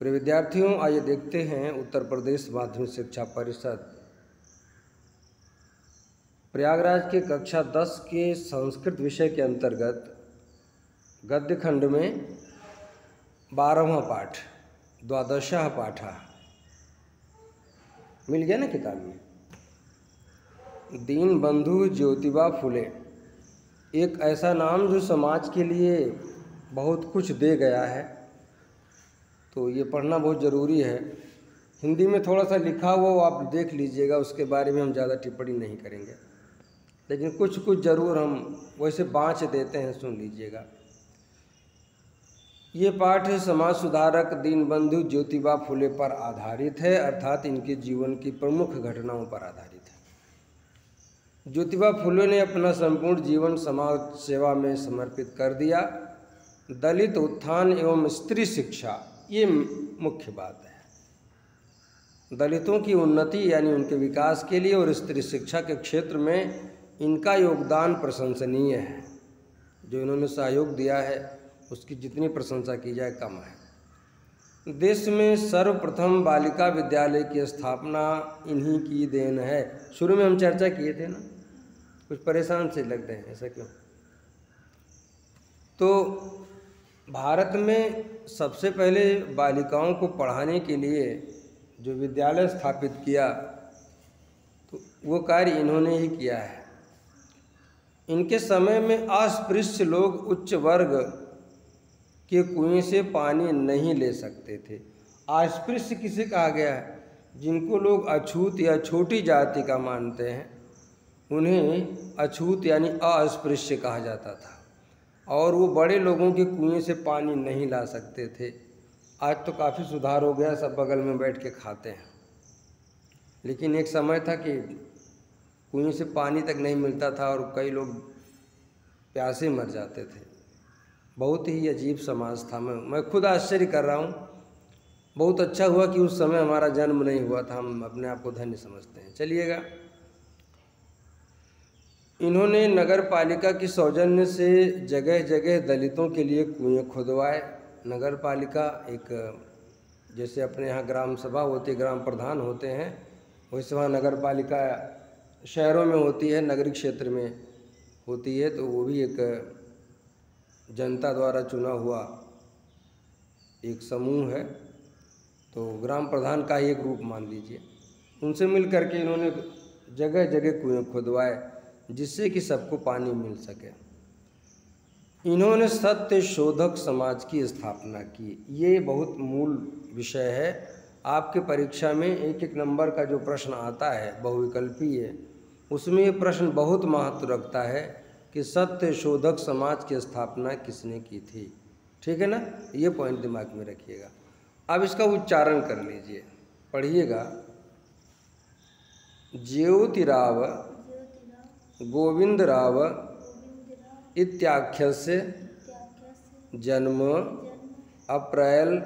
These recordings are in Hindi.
प्रिय विद्यार्थियों, आइए देखते हैं उत्तर प्रदेश माध्यमिक शिक्षा परिषद प्रयागराज के कक्षा 10 के संस्कृत विषय के अंतर्गत गद्य खंड में 12वां पाठ द्वादशः पाठः मिल गया ना किताब में। दीन बंधु ज्योतिबा फुले, एक ऐसा नाम जो समाज के लिए बहुत कुछ दे गया है, तो ये पढ़ना बहुत ज़रूरी है। हिंदी में थोड़ा सा लिखा हुआ वो आप देख लीजिएगा, उसके बारे में हम ज़्यादा टिप्पणी नहीं करेंगे, लेकिन कुछ ज़रूर हम वैसे बाँच देते हैं, सुन लीजिएगा। ये पाठ समाज सुधारक दीनबंधु ज्योतिबा फुले पर आधारित है, अर्थात इनके जीवन की प्रमुख घटनाओं पर आधारित है। ज्योतिबा फुले ने अपना संपूर्ण जीवन समाज सेवा में समर्पित कर दिया। दलित उत्थान एवं स्त्री शिक्षा, ये मुख्य बात है। दलितों की उन्नति यानी उनके विकास के लिए और स्त्री शिक्षा के क्षेत्र में इनका योगदान प्रशंसनीय है। जो इन्होंने सहयोग दिया है उसकी जितनी प्रशंसा की जाए कम है। देश में सर्वप्रथम बालिका विद्यालय की स्थापना इन्हीं की देन है। शुरू में हम चर्चा किए थे ना, कुछ परेशान से लगते हैं, ऐसा क्यों? तो भारत में सबसे पहले बालिकाओं को पढ़ाने के लिए जो विद्यालय स्थापित किया, तो वो कार्य इन्होंने ही किया है। इनके समय में अस्पृश्य लोग उच्च वर्ग के कुएं से पानी नहीं ले सकते थे। अस्पृश्य किसे कहा गया है? जिनको लोग अछूत या छोटी जाति का मानते हैं, उन्हें अछूत यानी अस्पृश्य कहा जाता था, और वो बड़े लोगों के कुएं से पानी नहीं ला सकते थे। आज तो काफ़ी सुधार हो गया, सब बगल में बैठ के खाते हैं, लेकिन एक समय था कि कुएं से पानी तक नहीं मिलता था और कई लोग प्यासे मर जाते थे। बहुत ही अजीब समाज था। मैं खुद आश्चर्य कर रहा हूँ। बहुत अच्छा हुआ कि उस समय हमारा जन्म नहीं हुआ था, हम अपने आप को धन्य समझते हैं। चलिएगा, इन्होंने नगर पालिका की सौजन्य से जगह जगह दलितों के लिए कुएं खुदवाए। नगर पालिका एक, जैसे अपने यहाँ ग्राम सभा होती है, ग्राम प्रधान होते हैं, वैसे वहाँ नगर पालिका शहरों में होती है, नगरीय क्षेत्र में होती है। तो वो भी एक जनता द्वारा चुना हुआ एक समूह है, तो ग्राम प्रधान का ही एक रूप मान लीजिए। उनसे मिल करके इन्होंने जगह जगह कुएं खुदवाए जिससे कि सबको पानी मिल सके। इन्होंने सत्य शोधक समाज की स्थापना की। ये बहुत मूल विषय है। आपके परीक्षा में एक एक नंबर का जो प्रश्न आता है बहुविकल्पीय, उसमें ये प्रश्न बहुत महत्व रखता है कि सत्य शोधक समाज की स्थापना किसने की थी। ठीक है ना? ये पॉइंट दिमाग में रखिएगा। अब इसका उच्चारण कर लीजिए, पढ़िएगा। ज्योतिराव गोविंदराव इत्याख्यस्य जन्म अप्रैल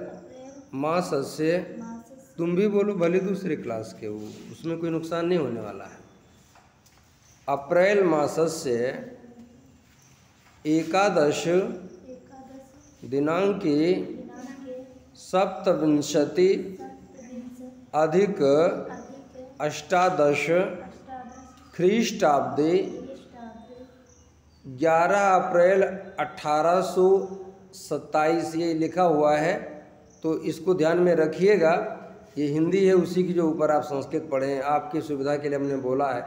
मासस्य, तुम भी बोलो, भले दूसरे क्लास के हो, उसमें कोई नुकसान नहीं होने वाला है। अप्रैल मासस्य एकादश दिनांके सप्तविंशति अधिक अष्टादश ख्रीष्टाब्दे 11 अप्रैल 1827 ये लिखा हुआ है, तो इसको ध्यान में रखिएगा। ये हिंदी है, उसी की जो ऊपर आप संस्कृत पढ़ें। आपकी सुविधा के लिए हमने बोला है,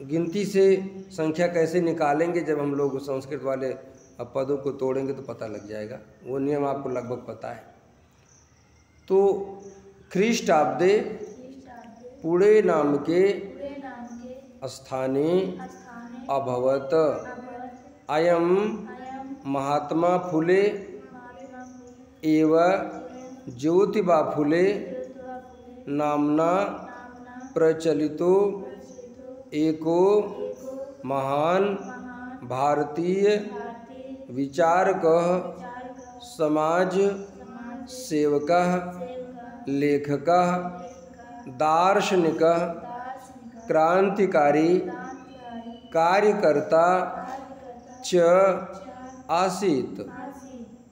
गिनती से संख्या कैसे निकालेंगे, जब हम लोग संस्कृत वाले अब पदों को तोड़ेंगे तो पता लग जाएगा। वो नियम आपको लगभग पता है। तो ख्रीष्टाब्दे पुणे नाम के स्थाने अभवत अयम महात्मा फुले एवं ज्योतिबा फुले नामना प्रचलितो एको महान भारतीय विचारकः समाज सेवकः लेखकः दार्शनिकः क्रांतिकारी कार्यकर्ता च आसीत्।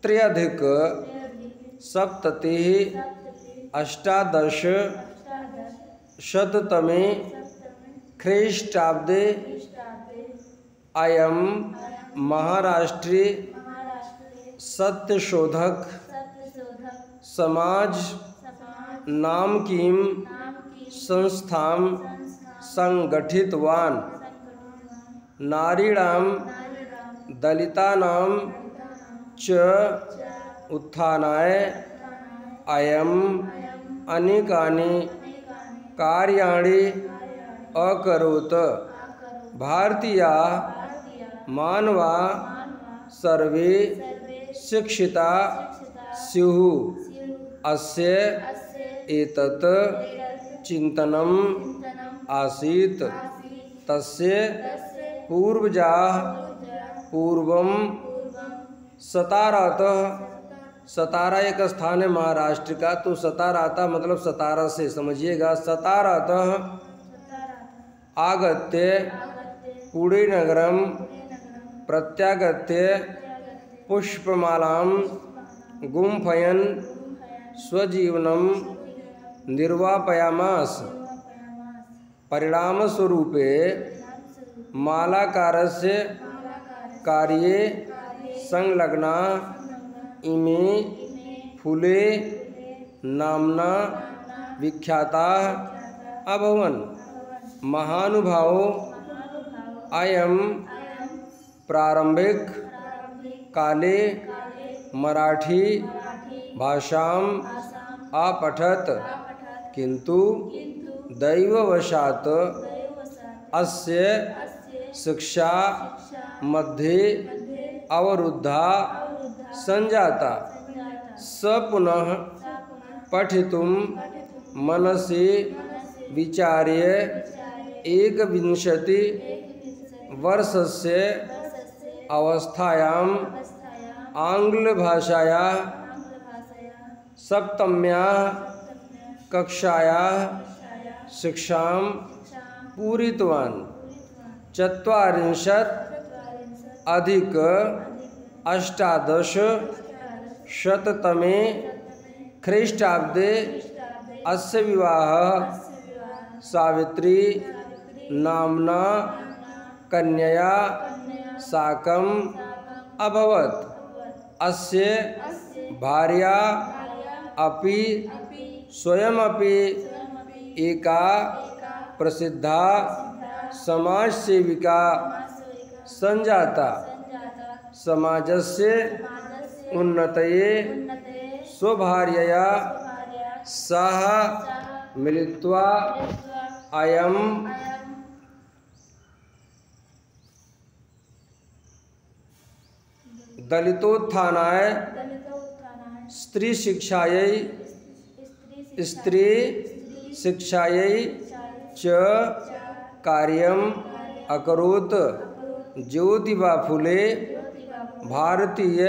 3 अधिक 70 अष्टादश शततमे ख्रीष्टाब्दे अयं महाराष्ट्रे सत्यशोधक समाज नाम कीं संस्थां संगठितवान्। नारीणां दलितानां च उत्थानाय अयम् अनेकानि कार्याणि अकरोत्। भारतीया मानवा सर्वे शिक्षिता स्युः। अस्य एतत् चिन्तनम् आसीत्। तस्य पूर्वजाः पूर्वं सतारातः, सतारा एक स्थान है महाराष्ट्र का, तो सताराता मतलब सतारा से समझिएगा, सतारातः आगत्य पुणे नगरं प्रत्यागत्य पुष्पमालां गुम्फयन् स्वजीवनं निर्वापयामास। परिणामस्वरूपे मालाकारस्य कार्ये संलग्ना इमे फुले नाम्ना विख्याताः अभवन्। महानुभावो अयं प्रारंभिक काले मराठी भाषाम् अपठत्, किन्तु दैववशात् अस्य शिक्षा मध्ये अवरुद्धा संजाता। स पुनः पठितुं मनसि विचार्य 21 वर्षस्य अवस्थायाम् आङ्ग्लभाषायाः सप्तम्याः कक्षायाः शिक्षां पूरितवान्। 40 अधिक 18 शततमे ख्रीष्टाब्दे अस्य विवाहः सावित्री नाम्ना कन्यया साकम् अभवत्। अस्य भार्या अपि स्वयमपि एका प्रसिद्धा समाजसेविका संजाता। समाजस्य उन्नतये स्वभार्यया सह मिलित्वा अयं दलितोत्थानाय स्त्री शिक्षायै च कार्यम् अकरोत्। ज्योतिबा फुले भारतीय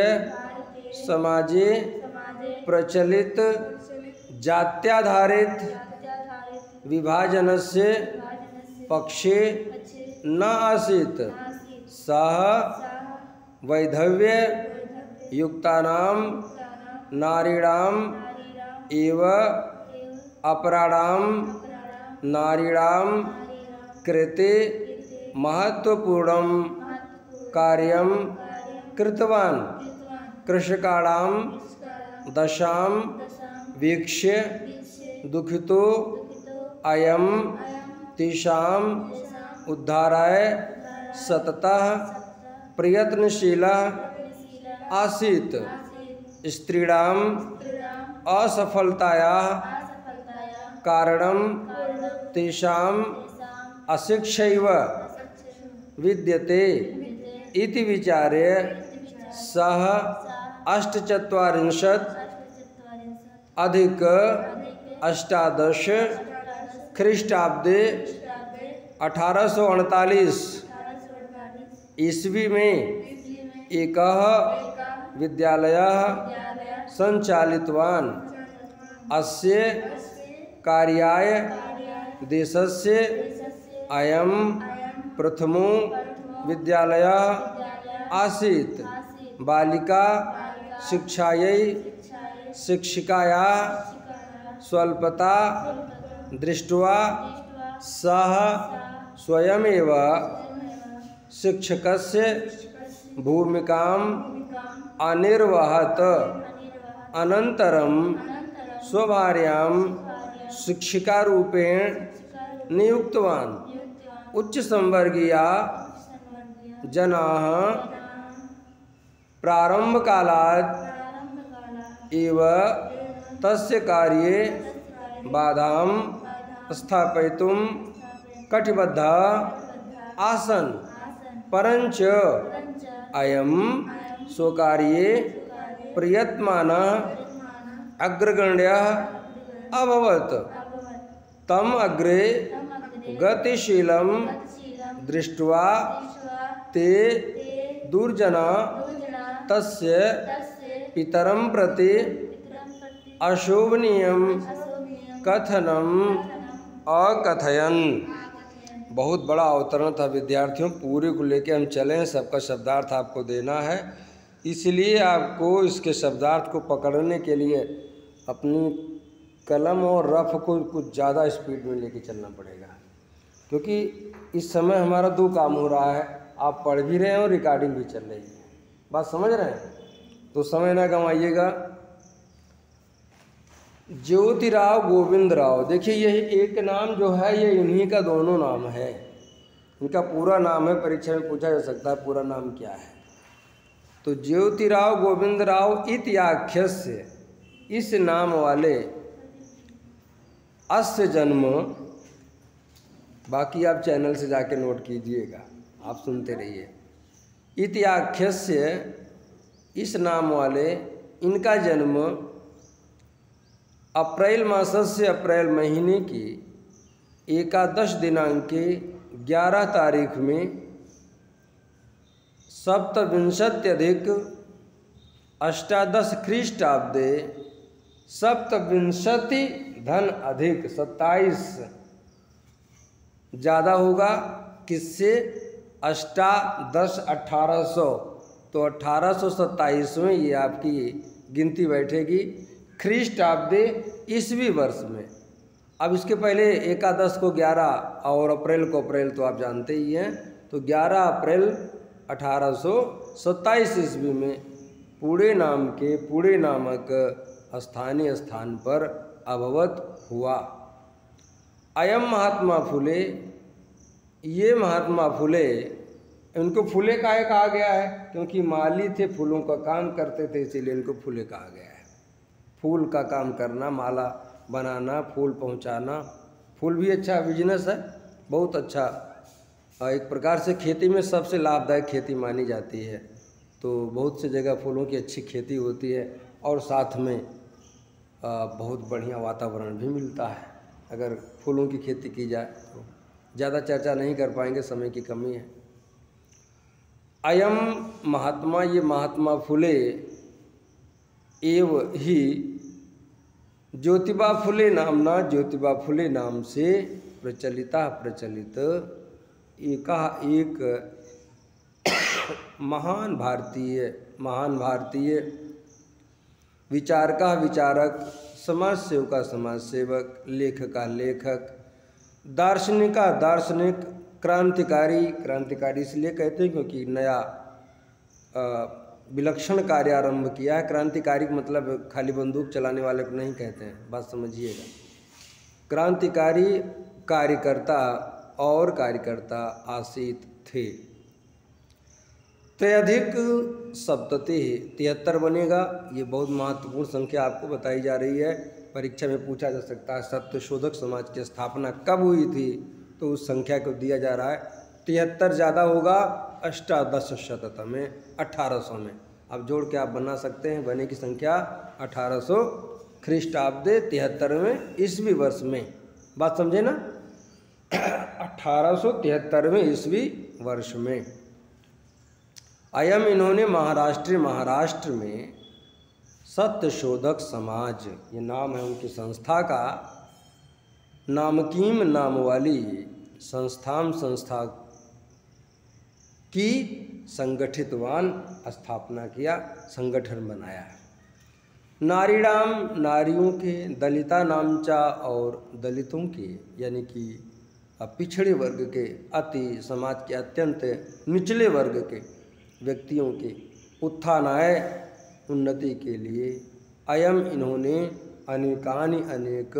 समाजे प्रचलित जात्याधारित विभाजनस्य पक्षे न आसीत्। सः वैधव्य युक्तानां नारीणाम् एव अपराणां नारीणां कृते महत्वपूर्णं कार्यं कृतवान्। कृषकाणां दशां वीक्ष्य दुःखितो अयं तेषाम् उद्धाराय सततः प्रयत्नशीलः आसीत्। स्त्रीणाम् असफलतायाः कारणं तेषाम् अशिक्षैव विद्यते इति विचार्य सः 48 अधिक 18 ख्रीष्टाब्दे 1838 ईस्वी में एकः विद्यालयः संचालितवान्। अस्य कार्याय देशस्य अयं प्रथमो विद्यालयः आसीत्। बालिका शिक्षायै शिक्षिकायाः स्वल्पता दृष्ट्वा सः स्वयमेव शिक्षकस्य भूमिकाम् अनिर्वहत अनन्तरं स्वभार्यां शिक्षिकारूपेण नियुक्तवान्। उच्च संवर्गीया जनाः प्रारंभकालात् एव तस्य कार्ये बाधां स्थापयितुं कटिबद्धाः आसन्, परञ्च अयं स्वकार्ये प्रयत्नमानः अग्रगण्यः अभवत्। तम् अग्रे गतिशीलं दृष्ट्वा ते दुर्जना तस्य पितरं प्रति अशोभनीयं कथनम् अकथयन्। बहुत बड़ा अवतरण था विद्यार्थियों, पूरे को लेके हम चले हैं, सबका शब्दार्थ आपको देना है, इसलिए आपको इसके शब्दार्थ को पकड़ने के लिए अपनी कलम और रफ को कुछ ज़्यादा स्पीड में लेके चलना पड़ेगा, क्योंकि इस समय हमारा दो काम हो रहा है, आप पढ़ भी रहे हैं और रिकॉर्डिंग भी चल रही है। बात समझ रहे हैं? तो समय ना गंवाइएगा। ज्योतिराव गोविंद राव, देखिए यही एक नाम जो है ये इन्हीं का दोनों नाम है, इनका पूरा नाम है, परीक्षा में पूछा जा सकता है पूरा नाम क्या है। तो ज्योतिराव गोविंद राव इत्याख्यस्य, इस नाम वाले अस्य जन्म, बाकी आप चैनल से जाके नोट कीजिएगा, आप सुनते रहिए। इत्याख्यस्य, इस नाम वाले, इनका जन्म अप्रैल मासस्य, अप्रैल महीने की 11 दिनांके 11 तारीख में सप्तविंशत्यधिक-अष्टादश ख्रीष्टाब्दे, सप्तविंशति धन अधिक 27 ज़्यादा होगा किससे, अष्टादश 1800, तो 1827 में ये आपकी गिनती बैठेगी ख्रीष्टाब्दे ईस्वी वर्ष में। अब इसके पहले एकादश को 11 और अप्रैल को अप्रैल तो आप जानते ही हैं, तो 11 अप्रैल 1827 ईस्वी में पुणे नाम के, पुणे नामक स्थानीय स्थान पर अभवत हुआ। अयम महात्मा फुले, ये महात्मा फुले, इनको फुले काहे कहा गया है, क्योंकि माली थे, फूलों का काम करते थे, इसीलिए इनको फुले कहा गया है। फूल का काम करना, माला बनाना, फूल पहुंचाना, फूल भी अच्छा बिजनेस है, बहुत अच्छा। एक प्रकार से खेती में सबसे लाभदायक खेती मानी जाती है, तो बहुत सी जगह फूलों की अच्छी खेती होती है और साथ में बहुत बढ़िया वातावरण भी मिलता है अगर फूलों की खेती की जाए। तो ज़्यादा चर्चा नहीं कर पाएंगे, समय की कमी है। अयम महात्मा, ये महात्मा फुले एव ही ज्योतिबा फुले नामना, ज्योतिबा फुले नाम से प्रचलित एक महान भारतीय विचारक, समाज सेवक, लेखक, दार्शनिक, क्रांतिकारी इसलिए कहते हैं क्योंकि नया विलक्षण कार्य आरंभ किया है। क्रांतिकारी मतलब खाली बंदूक चलाने वाले को नहीं कहते हैं, बात समझिएगा। क्रांतिकारी कार्यकर्ता आसित थे। त्रयाधिक सप्तति 73 बनेगा, ये बहुत महत्वपूर्ण संख्या आपको बताई जा रही है, परीक्षा में पूछा जा सकता है। सत्यशोधक समाज की स्थापना कब हुई थी, तो उस संख्या को दिया जा रहा है। 73 ज़्यादा होगा, अष्टादश शततम में 1800 में, अब जोड़ के आप बना सकते हैं, बने की संख्या 1800 ख्रीष्टाब्दे 73वें ईस्वी वर्ष में। बात समझे ना? 1873वें ईस्वी वर्ष में। अयम, इन्होंने महाराष्ट्र में सत्यशोधक समाज, ये नाम है उनकी संस्था का, नामकीम नाम वाली संस्था की संगठितवान स्थापना किया, संगठन बनाया है। नारीणाम नारियों के, दलिता नामचा और दलितों के यानी कि पिछड़े वर्ग के, अति समाज के अत्यंत निचले वर्ग के व्यक्तियों के उत्थानाय उन्नति के लिए अयम इन्होंने अनेकानि अनेक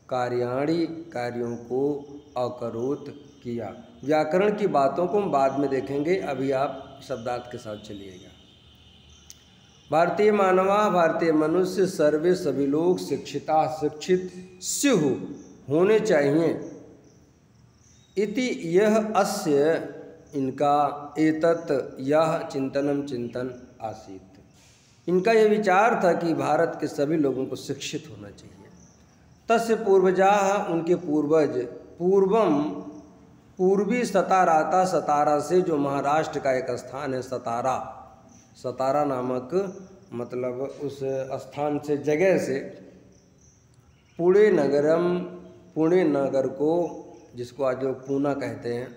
कार्याणि कार्यों को अकरोत किया। व्याकरण की बातों को हम बाद में देखेंगे, अभी आप शब्दार्थ के साथ चलिएगा। भारतीय मानवा भारतीय मनुष्य सर्वे सभी लोग शिक्षिता शिक्षित स्युः होने चाहिए। इति यह अस्य इनका एतत् यह चिंतनम चिंतन आसीत, इनका यह विचार था कि भारत के सभी लोगों को शिक्षित होना चाहिए। तस्य पूर्वजाः उनके पूर्वज पूर्वम पूर्वी सताराता, सतारा से जो महाराष्ट्र का एक स्थान है सतारा, सतारा नामक मतलब उस स्थान से जगह से पुणे नगरम, पुणे नगर को जिसको आज लोग पूना कहते हैं,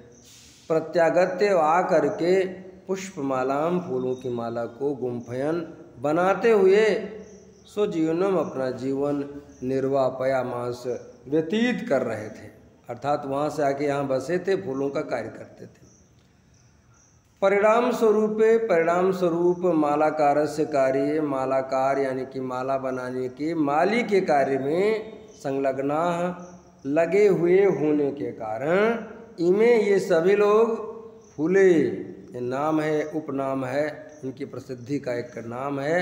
प्रत्यागत्य आ करके पुष्पमालाम फूलों की माला को गुम्फयन बनाते हुए स्वजीवनम अपना जीवन निर्वाह पयामास व्यतीत कर रहे थे, अर्थात वहाँ से आके यहाँ बसे थे, फूलों का कार्य करते थे। परिणाम स्वरूप मालाकार से कार्य, मालाकार यानी कि माला बनाने के माली के कार्य में संलग्ना लगे हुए होने के कारण इनमें ये सभी लोग फूले, ये नाम है उपनाम है, इनकी प्रसिद्धि का एक नाम है।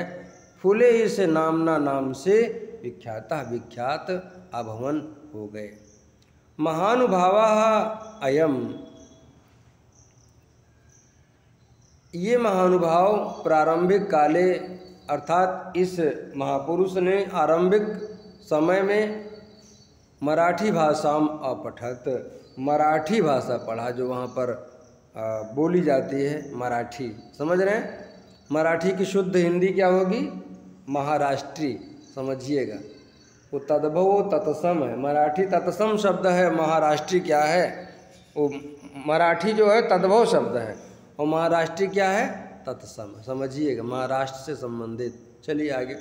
फूले इस नामना नाम से विख्यात अभवन हो गए। महानुभावः अयम, ये महानुभाव प्रारंभिक काले अर्थात इस महापुरुष ने आरंभिक समय में मराठी भाषाम अपठत, मराठी भाषा पढ़ा जो वहाँ पर बोली जाती है मराठी, समझ रहे हैं। मराठी की शुद्ध हिंदी क्या होगी? महाराष्ट्री, समझिएगा। वो तद्भव तत्सम है, मराठी तत्सम शब्द है, महाराष्ट्री क्या है? वो मराठी जो है तद्भव शब्द है और महाराष्ट्री क्या है? तत्सम, समझिएगा, महाराष्ट्र से संबंधित। चलिए आगे।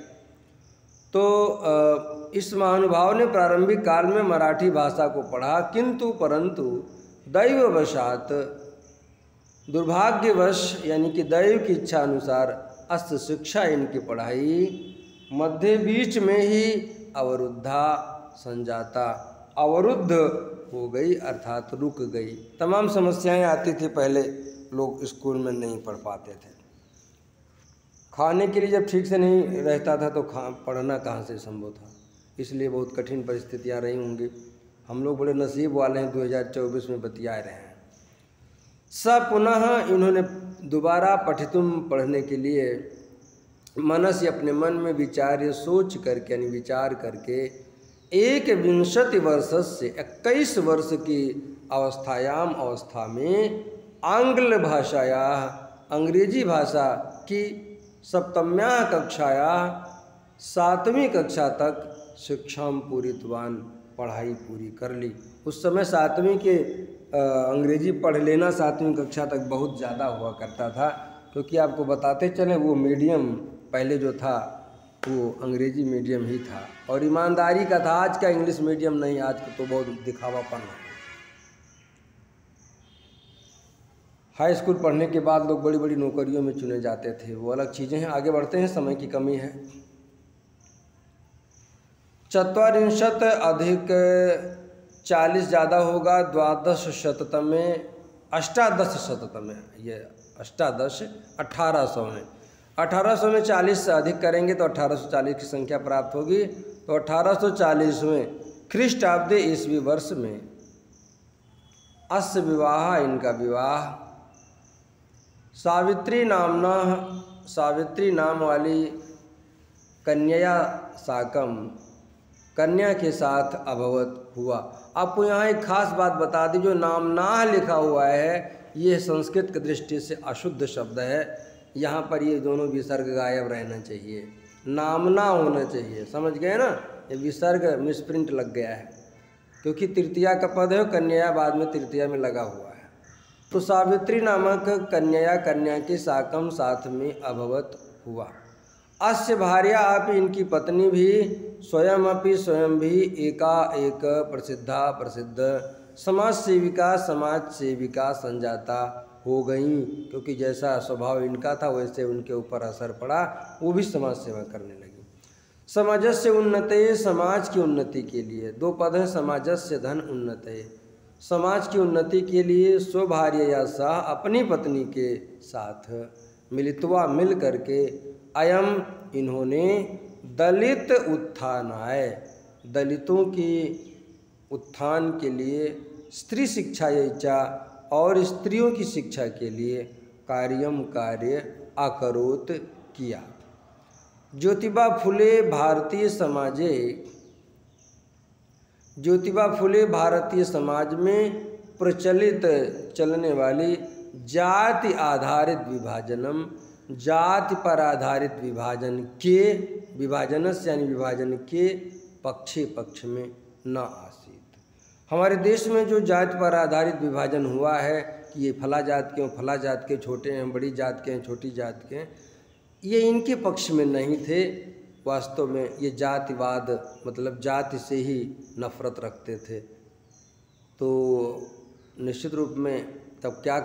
तो इस महानुभाव ने प्रारंभिक काल में मराठी भाषा को पढ़ा, किंतु परंतु दैववशात, दुर्भाग्यवश यानी कि दैव की इच्छा अनुसार अस्त शिक्षा इनकी पढ़ाई मध्य बीच में ही अवरुद्धा संजाता, अवरुद्ध हो गई अर्थात रुक गई। तमाम समस्याएं आती थी, पहले लोग स्कूल में नहीं पढ़ पाते थे, खाने के लिए जब ठीक से नहीं रहता था तो पढ़ना कहाँ से संभव था, इसलिए बहुत कठिन परिस्थितियाँ रही होंगी। हम लोग बड़े नसीब वाले हैं, 2024 में बतिया रहे हैं। पुनः इन्होंने दोबारा पठितुम पढ़ने के लिए मनस अपने मन में विचार्य सोच करके यानी विचार करके 21 वर्ष से 21 वर्ष की अवस्था में आंग्ल भाषाया अंग्रेजी भाषा की सप्तम्या कक्षाया 7वीं कक्षा तक शिक्षाम पूरितवान, पढ़ाई पूरी कर ली। उस समय 7वीं के अंग्रेजी पढ़ लेना 7वीं कक्षा तक बहुत ज़्यादा हुआ करता था, क्योंकि आपको बताते चले वो मीडियम पहले जो था वो अंग्रेजी मीडियम ही था और ईमानदारी का था। आज का इंग्लिश मीडियम नहीं, आज का तो बहुत दिखावापन है। हाई स्कूल पढ़ने के बाद लोग बड़ी बड़ी नौकरियों में चुने जाते थे, वो अलग चीज़ें हैं। आगे बढ़ते हैं, समय की कमी है। 44 अधिक 40 ज़्यादा होगा, 12 शततमे 18 शततमे, ये 1800 में 1800 में 40 से अधिक करेंगे तो 1840 की संख्या प्राप्त होगी। तो 1840 में ख्रीष्टाब्दे ईस्वी वर्ष में अस्य विवाह, इनका विवाह सावित्री नाम वाली कन्या साकम, कन्या के साथ अभवत हुआ। आपको यहाँ एक खास बात बता दी, जो नामनाह लिखा हुआ है ये संस्कृत की दृष्टि से अशुद्ध शब्द है। यहाँ पर ये दोनों विसर्ग गायब रहना चाहिए, नामना होना चाहिए, समझ गए ना। ये विसर्ग मिसप्रिंट लग गया है क्योंकि तृतीया का पद है, कन्या बाद में तृतीया में लगा हुआ है। तो सावित्री नामक कन्या के साकम साथ में अभवत हुआ। अस्य भार्या अपि इनकी पत्नी भी स्वयं भी एका एक प्रसिद्ध समाज सेविका संजाता हो गई, क्योंकि जैसा स्वभाव इनका था वैसे उनके ऊपर असर पड़ा, वो भी समाज सेवा करने लगी। समाजस्य उन्नते, समाज की उन्नति के लिए, दो पद हैं, समाजस्य धन उन्नते, समाज की उन्नति के लिए स्वभार्यया सह अपनी पत्नी के साथ मिलित्वा मिल करके अयम इन्होंने दलित उत्थानाय, दलितों की उत्थान के लिए, स्त्री शिक्षायै और स्त्रियों की शिक्षा के लिए कार्य अकरोत किया। ज्योतिबा फुले भारतीय समाज में प्रचलित चलने वाली जाति आधारित विभाजनम, जाति पर आधारित विभाजन के पक्ष में न आसीत। हमारे देश में जो जाति पर आधारित विभाजन हुआ है कि ये फला जात के, फला जात के छोटे हैं, बड़ी जात के हैं, छोटी जात के हैं, ये इनके पक्ष में नहीं थे। वास्तव में ये जातिवाद मतलब जाति से ही नफरत रखते थे। तो निश्चित रूप में तब क्या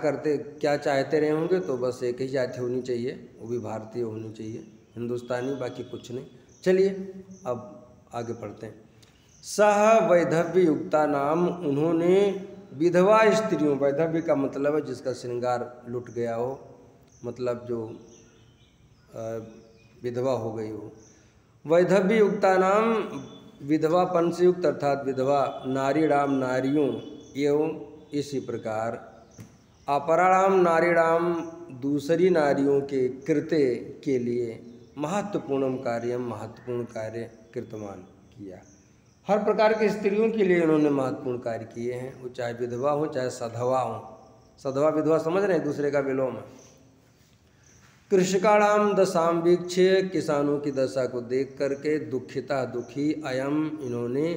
चाहते रहे होंगे, तो बस एक ही जाति होनी चाहिए, वो भी भारतीय होनी चाहिए, हिंदुस्तानी, बाकी कुछ नहीं। चलिए अब आगे पढ़ते हैं। सह वैधव्य युक्ता नाम, उन्होंने विधवा स्त्रियों, वैधव्य का मतलब है जिसका श्रृंगार लुट गया हो, मतलब जो विधवा हो गई हो। वैधव्य युक्ता नाम, विधवापन से युक्त अर्थात विधवा नारीणाम, नारियों एवं इसी प्रकार अपराणाम नारीणाम, दूसरी नारियों के कृत्य के लिए महत्वपूर्ण कार्य कृतमान किया। हर प्रकार की स्त्रियों के लिए इन्होंने महत्वपूर्ण कार्य किए हैं, वो चाहे विधवा हो चाहे सधवा हो। सधवा विधवा समझ रहे हैं, दूसरे का विलोम है। कृषकाणाम दशाम वीक्षे, किसानों की दशा को देख करके दुखिता दुखी अयम, इन्होंने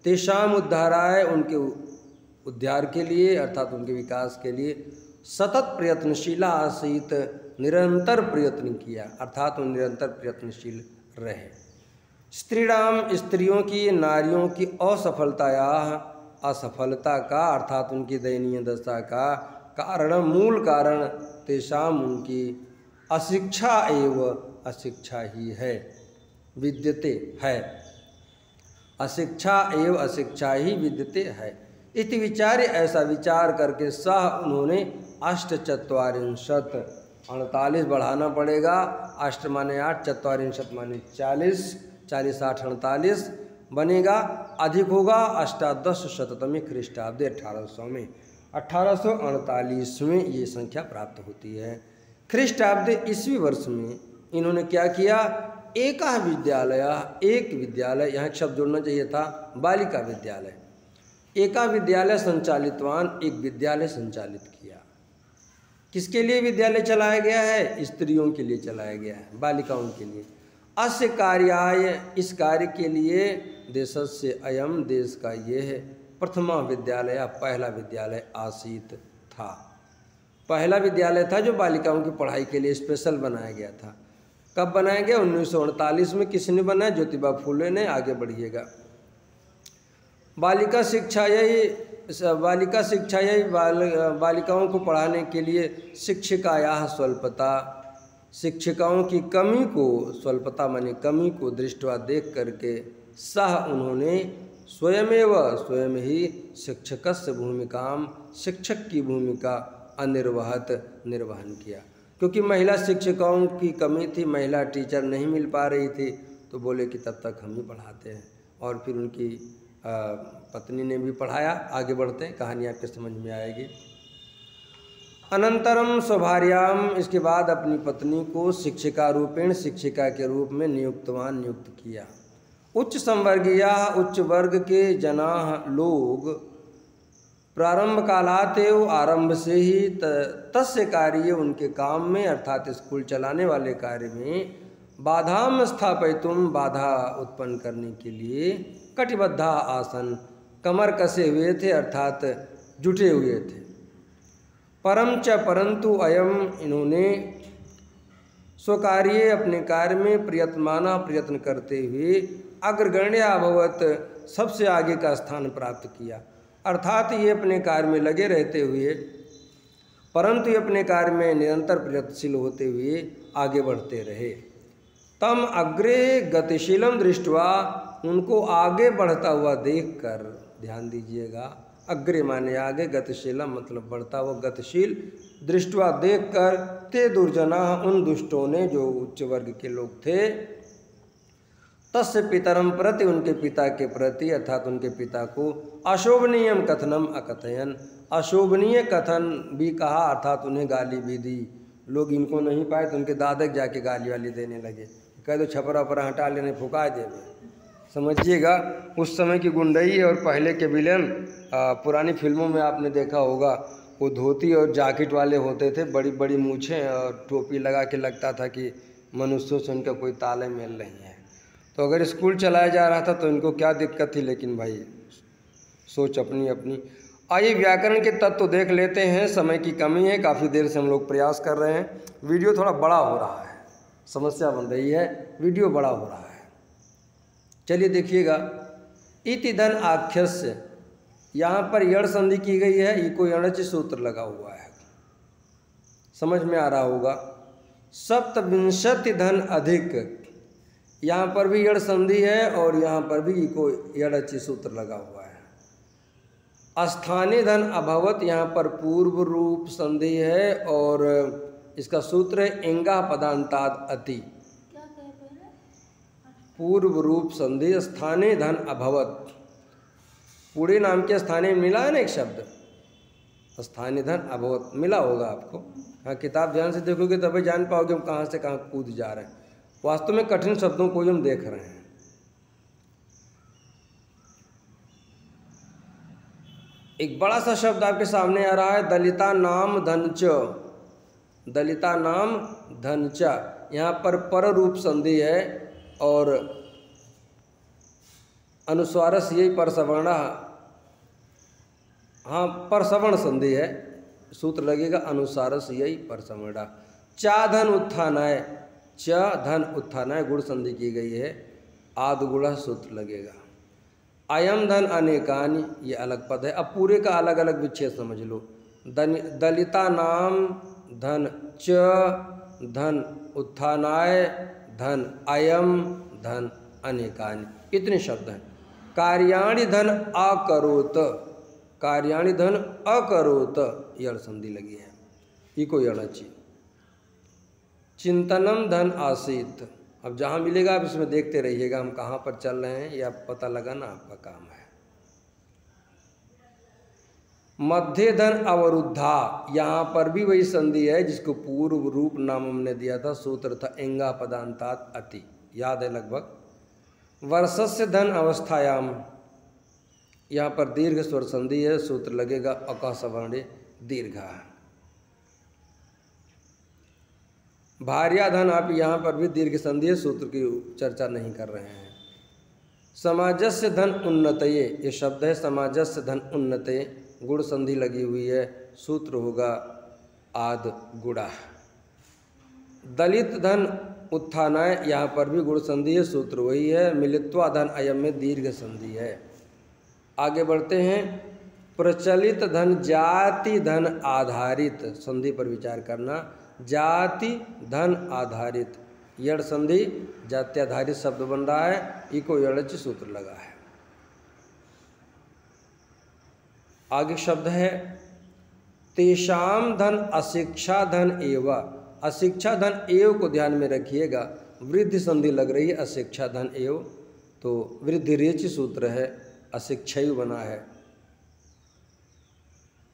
तेषाम उद्धाराय, उनके उद्धार के लिए अर्थात उनके विकास के लिए सतत प्रयत्नशीला आसीत, निरंतर प्रयत्न किया अर्थात उन निरंतर प्रयत्नशील रहे। स्त्रीणाम, स्त्रियों की, नारियों की असफलता का अर्थात उनकी दयनीय दशा का कारण, मूल कारण तेषाम, उनकी अशिक्षा एवं अशिक्षा ही है, विद्यते है, अशिक्षा एवं अशिक्षा ही विद्यते है। इति विचार्य, ऐसा विचार करके सह उन्होंने 8 48 बढ़ाना पड़ेगा। 8 माने 8, 44 माने 40, 40 8 48 बनेगा, अधिक होगा अष्टादश शततमे ख्रीष्टाब्दे 1800 में, 1848 में ये संख्या प्राप्त होती है। ख्रीष्टाब्द ईस्वी वर्ष में इन्होंने क्या किया, एक विद्यालय, यहाँ एक शब्द जोड़ना चाहिए था, बालिका विद्यालय, एका विद्यालय संचालितवान, एक विद्यालय संचालित किया। किसके लिए विद्यालय चलाया गया है? स्त्रियों के लिए चलाया गया है, बालिकाओं के लिए। अस्य कार्याय, इस कार्य के लिए देशस्य अयम, देश का ये है, प्रथमा विद्यालय, पहला विद्यालय आसीत था। पहला विद्यालय था जो बालिकाओं की पढ़ाई के लिए स्पेशल बनाया गया था। कब बनाया गया? 1948 में। किसने बनाया? ज्योतिबा फुले ने। आगे बढ़िएगा। बालिका शिक्षा यही बालिकाओं को पढ़ाने के लिए शिक्षिकाया स्वल्पता, शिक्षिकाओं की कमी को, स्वल्पता माने कमी को दृष्टवा देख करके सह उन्होंने स्वयं ही शिक्षकस्य भूमिकाम, शिक्षक की भूमिका निर्वहन किया। क्योंकि महिला शिक्षिकाओं की कमी थी, महिला टीचर नहीं मिल पा रही थी, तो बोले कि तब तक हम ही पढ़ाते हैं। और फिर उनकी पत्नी ने भी पढ़ाया। आगे बढ़ते हैं, कहानी आपके समझ में आएगी। अनंतरम स्वभार्याम, इसके बाद अपनी पत्नी को शिक्षिका रूपेण, शिक्षिका के रूप में नियुक्त किया। उच्च संवर्गीय, उच्च वर्ग के जना लोग प्रारंभ कालात एवं आरंभ से ही तस्य कार्य, उनके काम में अर्थात स्कूल चलाने वाले कार्य में बाधाम स्थापयितुम, बाधा उत्पन्न करने के लिए कटिबद्धा आसन, कमर कसे हुए थे अर्थात जुटे हुए थे। परंतु अयम, इन्होंने स्वकार्ये अपने कार्य में प्रयत्माना प्रयत्न करते हुए अग्रगण्य अभवत सबसे आगे का स्थान प्राप्त किया। अर्थात ये अपने कार्य में लगे रहते हुए परंतु ये अपने कार्य में निरंतर प्रयत्नशील होते हुए आगे बढ़ते रहे। तम अग्रे गतिशीलम दृष्टवा, उनको आगे बढ़ता हुआ देखकर, ध्यान दीजिएगा, अग्रे माने आगे, गतिशीलम मतलब बढ़ता हुआ गतिशील, दृष्टवा देखकर, ते दुर्जना, उन दुष्टों ने जो उच्च वर्ग के लोग थे, तस्य पितरम प्रति, उनके पिता के प्रति अर्थात उनके पिता को, अशोभनीयम कथनम अकथयन, अशोभनीय कथन भी कहा अर्थात उन्हें गाली भी दी। लोग इनको नहीं पाए तो उनके दादा जाके गाली वाली देने लगे, कह दो छपरा वपरा हटा लेने, फुका देवे। समझिएगा उस समय की गुंडई और पहले के विलेन। पुरानी फिल्मों में आपने देखा होगा वो धोती और जैकेट वाले होते थे, बड़ी बड़ी मूछें और टोपी लगा के, लगता था कि मनुष्यों से उनका कोई तालमेल नहीं है। तो अगर स्कूल चलाया जा रहा था तो इनको क्या दिक्कत थी, लेकिन भाई सोच अपनी अपनी। आइए व्याकरण के तत्व तो देख लेते हैं, समय की कमी है, काफ़ी देर से हम लोग प्रयास कर रहे हैं, वीडियो थोड़ा बड़ा हो रहा है, समस्या बन रही है, वीडियो बड़ा हो रहा है। चलिए देखिएगा, इति धन आख्यस्य, यहाँ पर यण संधि की गई है, इको यणच सूत्र लगा हुआ है, समझ में आ रहा होगा। सप्तविंशति धन अधिक, यहाँ पर भी यण संधि है और यहाँ पर भी इको यणच सूत्र लगा हुआ है। स्थानीय धन अभवत, यहाँ पर पूर्व रूप संधि है और इसका सूत्र है इंगा पदांताद अति, पूर्व रूप संधि, स्थानीय धन अभवत, पूरे नाम के स्थानीय मिला है ना एक शब्द, स्थानीय धन अभवत मिला होगा आपको। हाँ, किताब ध्यान से देखोगे तभी जान पाओगे हम कहाँ से कहाँ कूद जा रहे हैं। वास्तव में कठिन शब्दों को हम देख रहे हैं। एक बड़ा सा शब्द आपके सामने आ रहा है, दलिता नाम धनच, दलिता नाम धनच, यहाँ पर रूप संधि है और अनुस्वारस यही परसवर्ण, हाँ परसवर्ण संधि है, सूत्र लगेगा अनुसारस यही परसवर्ण। चा धन उत्थानाय, च धन उत्थानाय गुण संधि की गई है, आद गुण सूत्र लगेगा। अयम धन अनेकानि, ये अलग पद है। अब पूरे का अलग अलग विच्छेद समझ लो। दलिता नाम धन च धन उत्थानाय धन अयम धन अनेकानि, इतने शब्द हैं। कार्याणि धन अकरोत, कार्याणि धन अकरोत, यण संधि लगी है, इको यणचि। चिंतनम धन आसीत, अब जहाँ मिलेगा आप इसमें देखते रहिएगा हम कहाँ पर चल रहे हैं, यह पता लगाना आपका काम है। मध्य धन अवरुद्धा, यहाँ पर भी वही संधि है जिसको पूर्व रूप नाम हमने दिया था, सूत्र था इंगा पदांतात अति, याद है लगभग। वर्षस्य धन अवस्थायाम, यहाँ पर दीर्घ स्वर संधि है, सूत्र लगेगा अक सवर्णे दीर्घा। भार्या धन, आप यहाँ पर भी दीर्घ संधि है, सूत्र की चर्चा नहीं कर रहे हैं। समाजस्य धन उन्नतये, ये शब्द है समाजस्य धन उन्नतये, गुण संधि लगी हुई है, सूत्र होगा आद गुड़ा। दलित धन उत्थानाय, यहाँ पर भी गुण संधि है, सूत्र वही है। मिलित्वा धन अयम में दीर्घ संधि है। आगे बढ़ते हैं। प्रचलित धन जाति धन आधारित, संधि पर विचार करना, जाति धन आधारित, यण संधि जात्याधारित शब्द बन रहा है, इको यणच सूत्र लगा है। आगे शब्द है तेषाम धन अशिक्षा धन एव, अशिक्षा धन एव को ध्यान में रखिएगा, वृद्धि संधि लग रही है, अशिक्षा धन एव, तो वृद्धि रेच सूत्र है, अशिक्षयु बना है।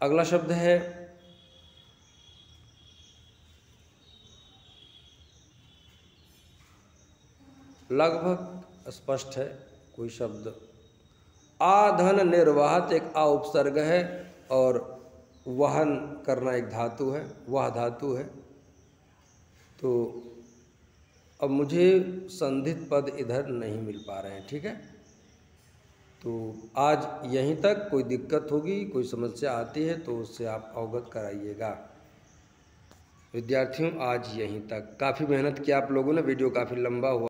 अगला शब्द है लगभग स्पष्ट है कोई शब्द, आधन निर्वाहत, एक आ उपसर्ग है और वहन करना एक धातु है, वह धातु है। तो अब मुझे संधित पद इधर नहीं मिल पा रहे हैं, ठीक है। तो आज यहीं तक, कोई दिक्कत होगी, कोई समस्या आती है तो उससे आप अवगत कराइएगा। विद्यार्थियों आज यहीं तक। काफ़ी मेहनत की आप लोगों ने, वीडियो काफ़ी लंबा हुआ।